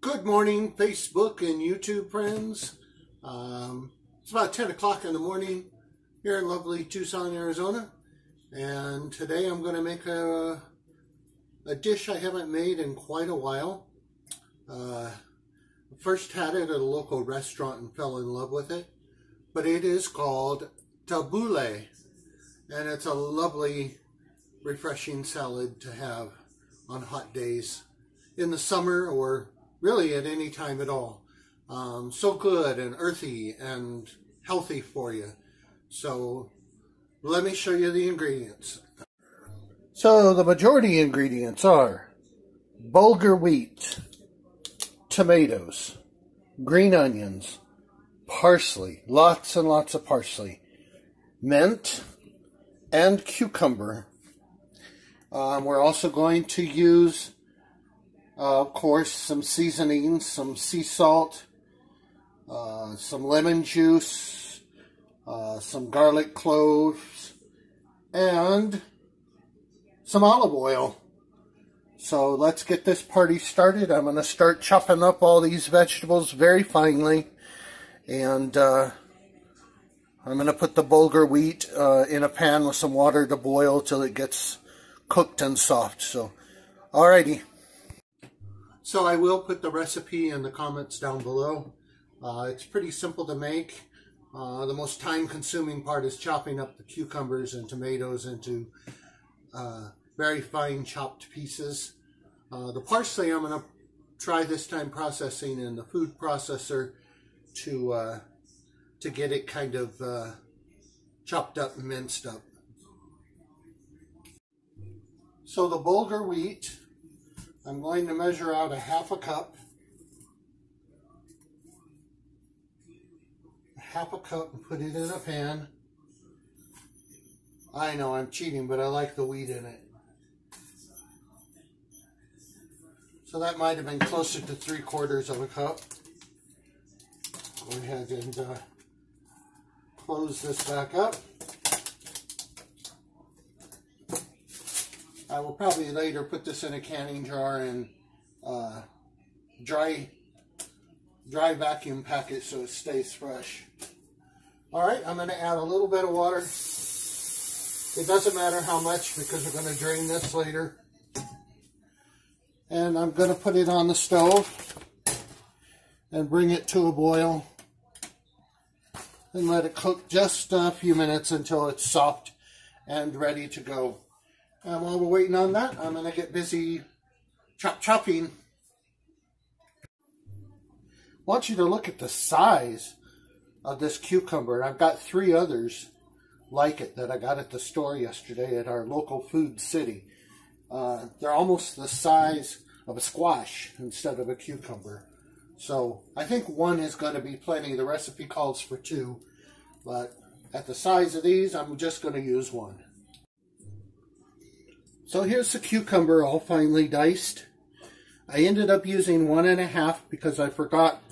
Good morning, Facebook and YouTube friends. It's about 10 o'clock in the morning here in lovely Tucson, Arizona. And today I'm going to make a dish I haven't made in quite a while. First had it at a local restaurant and fell in love with it. But it is called Tabbouleh. And it's a lovely, refreshing salad to have on hot days in the summer or really at any time at all. So good and earthy and healthy for you. So let me show you the ingredients. So the majority ingredients are bulgur wheat, tomatoes, green onions, parsley, lots and lots of parsley, mint, and cucumber. We're also going to use of course, some seasonings, some sea salt, some lemon juice, some garlic cloves, and some olive oil. So let's get this party started. I'm going to start chopping up all these vegetables very finely. And I'm going to put the bulgur wheat in a pan with some water to boil till it gets cooked and soft. So, alrighty. So I will put the recipe in the comments down below. It's pretty simple to make. The most time-consuming part is chopping up the cucumbers and tomatoes into very fine chopped pieces. The parsley I'm going to try this time processing in the food processor to get it kind of chopped up and minced up. So the bulgur wheat, I'm going to measure out a half a cup. And put it in a pan. I know I'm cheating, but I like the wheat in it. So that might have been closer to 3/4 of a cup. Go ahead and close this back up. I will probably later put this in a canning jar and dry vacuum pack it so it stays fresh. Alright, I'm going to add a little bit of water. It doesn't matter how much because we're going to drain this later. And I'm going to put it on the stove and bring it to a boil and let it cook just a few minutes until it's soft and ready to go. And while we're waiting on that, I'm going to get busy chopping. I want you to look at the size of this cucumber. I've got 3 others like it that I got at the store yesterday at our local food city. They're almost the size of a squash instead of a cucumber. So I think 1 is going to be plenty. The recipe calls for 2. But at the size of these, I'm just going to use 1. So here's the cucumber all finely diced. I ended up using 1 1/2 because I forgot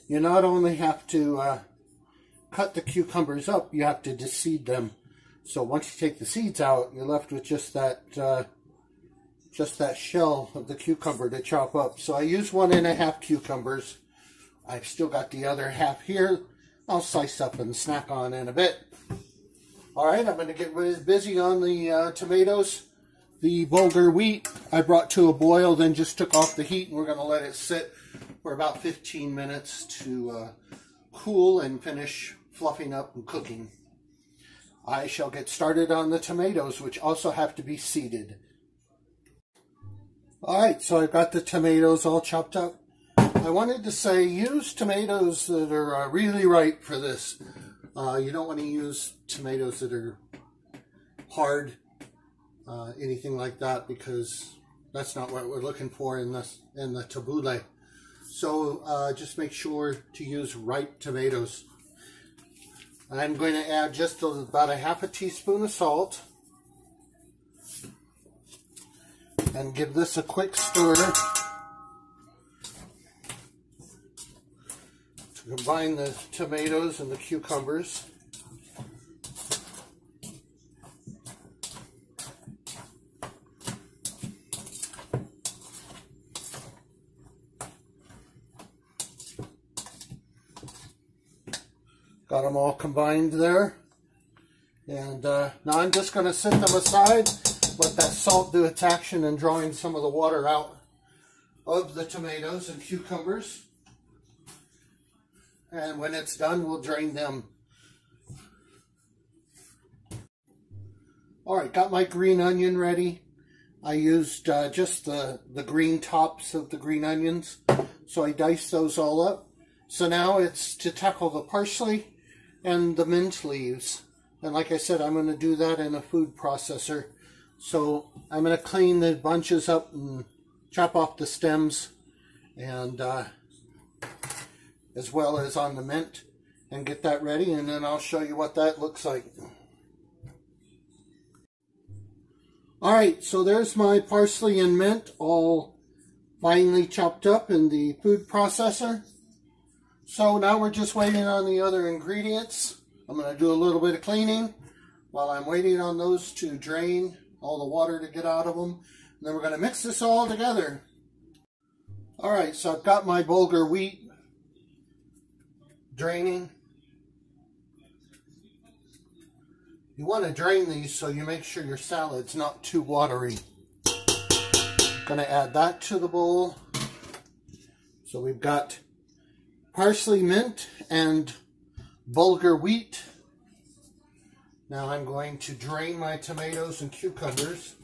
you not only have to cut the cucumbers up, you have to deseed them. So once you take the seeds out, you're left with just that shell of the cucumber to chop up. So I used 1 1/2 cucumbers. I've still got the other half here. I'll slice up and snack on in a bit. Alright, I'm going to get busy on the tomatoes. The bulgur wheat I brought to a boil, then just took off the heat, and we're going to let it sit for about 15 minutes to cool and finish fluffing up and cooking. I shall get started on the tomatoes, which also have to be seeded. Alright, so I've got the tomatoes all chopped up. I wanted to say use tomatoes that are really ripe for this. You don't want to use tomatoes that are hard. Anything like that, because that's not what we're looking for in the tabbouleh. So just make sure to use ripe tomatoes. I'm going to add just about a ½ teaspoon of salt and give this a quick stir to combine the tomatoes and the cucumbers. Got them all combined there. And now I'm just going to set them aside, let that salt do its action in drawing some of the water out of the tomatoes and cucumbers. And when it's done, we'll drain them. Alright, got my green onion ready. I used just the green tops of the green onions, so I diced those all up. So now it's to tackle the parsley and the mint leaves. And like I said, I'm going to do that in a food processor. So I'm going to clean the bunches up and chop off the stems, and as well as on the mint, and get that ready, and then I'll show you what that looks like. Alright, so there's my parsley and mint all finely chopped up in the food processor. So now we're just waiting on the other ingredients. I'm going to do a little bit of cleaning while I'm waiting on those to drain all the water to get out of them. And then we're going to mix this all together. Alright, so I've got my bulgur wheat draining. You want to drain these so you make sure your salad's not too watery. Going to add that to the bowl. So we've got parsley, mint, and bulgur wheat. Now I'm going to drain my tomatoes and cucumbers.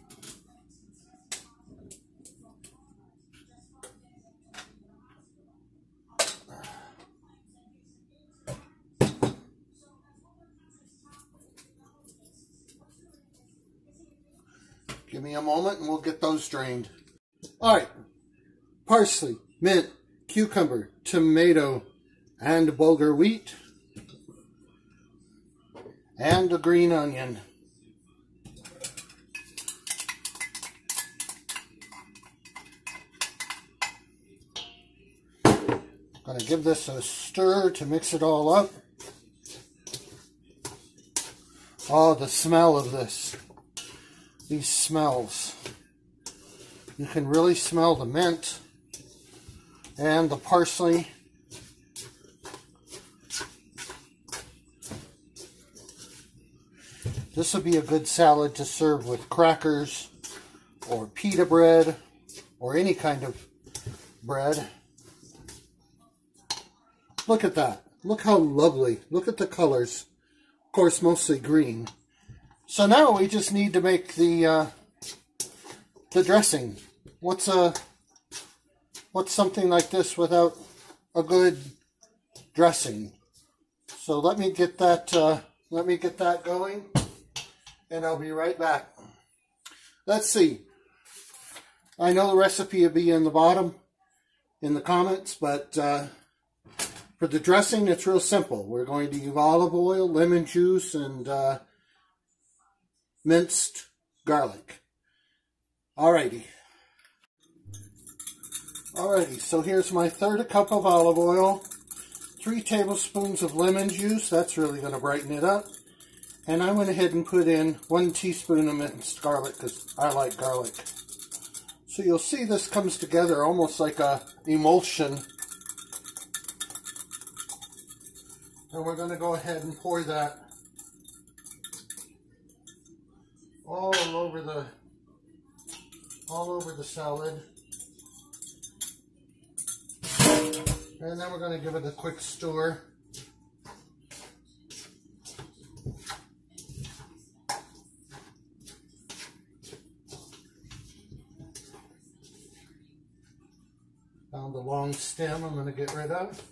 Give me a moment and we'll get those drained. Alright, parsley, mint, cucumber, tomato, and bulgur wheat, and a green onion. Gonna give this a stir to mix it all up. Oh, the smell of this. These smells. You can really smell the mint and the parsley. This would be a good salad to serve with crackers or pita bread or any kind of bread. Look at that. Look how lovely. Look at the colors. Of course, mostly green. So now we just need to make the dressing. What's something like this without a good dressing? So let me get that going, and I'll be right back. Let's see. I know the recipe will be in the bottom in the comments, but for the dressing, it's real simple. We're going to use olive oil, lemon juice, and minced garlic. Alrighty, so here's my third cup of olive oil, 3 tablespoons of lemon juice, that's really going to brighten it up, and I went ahead and put in 1 teaspoon of minced garlic because I like garlic. So you'll see this comes together almost like a emulsion. And we're going to go ahead and pour that all over the salad. And then we're going to give it a quick stir. Found the long stem I'm going to get rid of.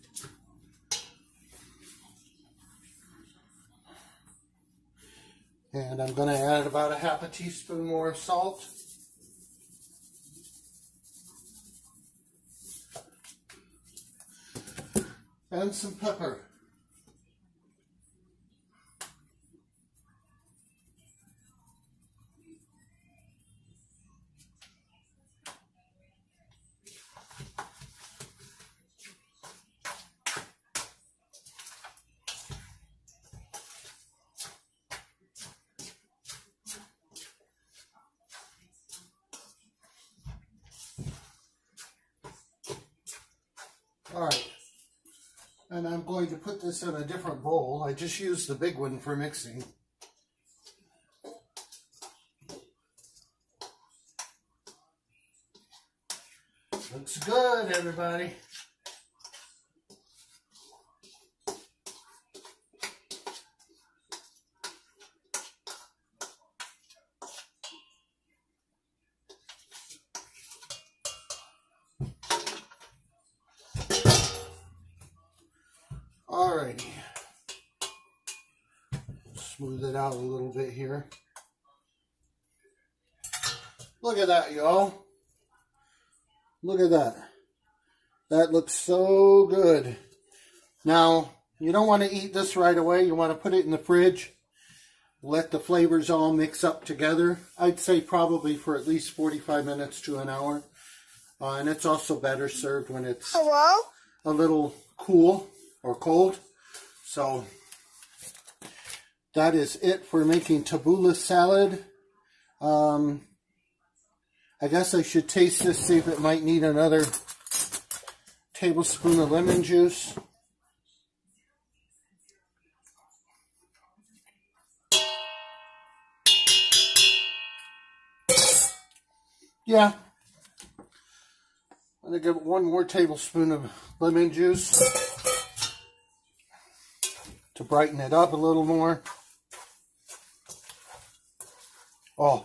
And I'm going to add about a half a teaspoon more of salt. And some pepper. Alright, And I'm going to put this in a different bowl. I just used the big one for mixing. Looks good, everybody. Alrighty. Smooth it out a little bit here. Look at that, y'all. Look at that. That looks so good. Now, you don't want to eat this right away. You want to put it in the fridge. Let the flavors all mix up together. I'd say probably for at least 45 minutes to an hour. And it's also better served when it's a little cool or cold. So, that is it for making tabbouleh salad. I guess I should taste this, see if it might need another tablespoon of lemon juice. Yeah. I'm going to give it one more tablespoon of lemon juice to brighten it up a little more. Oh,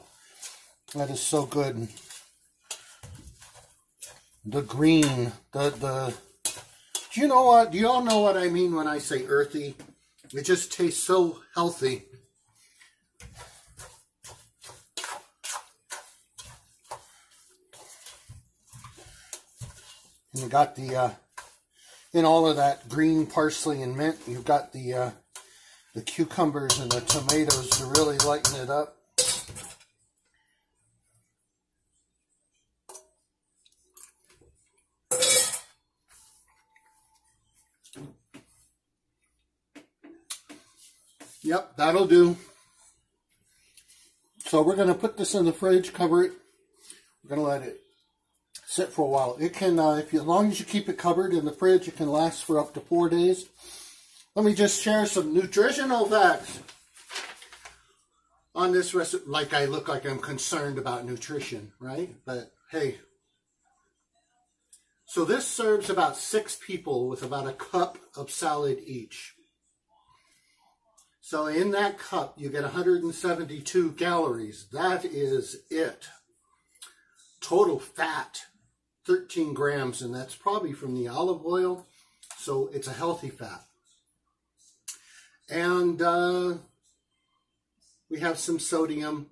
that is so good. The green, do you know what? Do you all know what I mean when I say earthy? It just tastes so healthy. And you got the, in all of that green parsley and mint, you've got the cucumbers and the tomatoes to really lighten it up. Yep, that'll do. So we're going to put this in the fridge, cover it. We're going to let it sit for a while. It can, as long as you keep it covered in the fridge, it can last for up to 4 days. Let me just share some nutritional facts on this recipe. Like I look like I'm concerned about nutrition, right? But hey. So this serves about 6 people with about a cup of salad each. So in that cup, you get 172 calories. That is it. Total fat, 13 grams, and that's probably from the olive oil. So it's a healthy fat. And we have some sodium,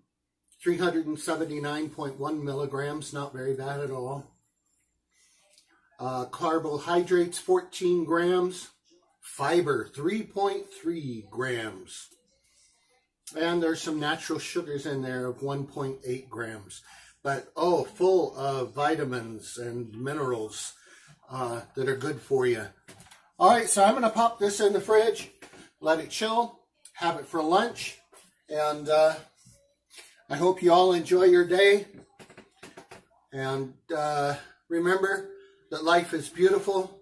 379.1 milligrams, not very bad at all. Carbohydrates, 14 grams. Fiber, 3.3 grams. And there's some natural sugars in there of 1.8 grams. But, oh, full of vitamins and minerals that are good for you. All right, so I'm going to pop this in the fridge, let it chill, have it for lunch. And I hope you all enjoy your day. And remember that life is beautiful.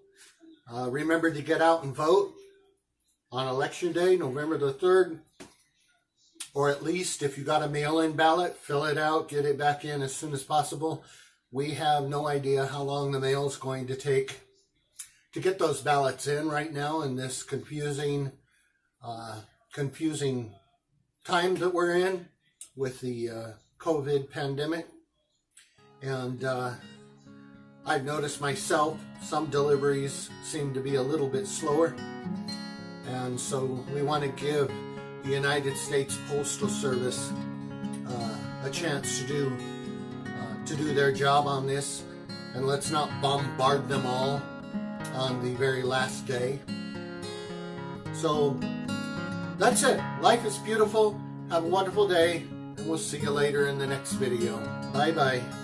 Remember to get out and vote on Election Day, November the 3rd. Or at least if you got a mail-in ballot, fill it out, get it back in as soon as possible. We have no idea how long the mail is going to take to get those ballots in right now in this confusing time that we're in with the COVID pandemic. And I've noticed myself, some deliveries seem to be a little bit slower. And so we want to give the United States Postal Service a chance to do their job on this. And let's not bombard them all on the very last day. So that's it. Life is beautiful. Have a wonderful day. And we'll see you later in the next video. Bye-bye.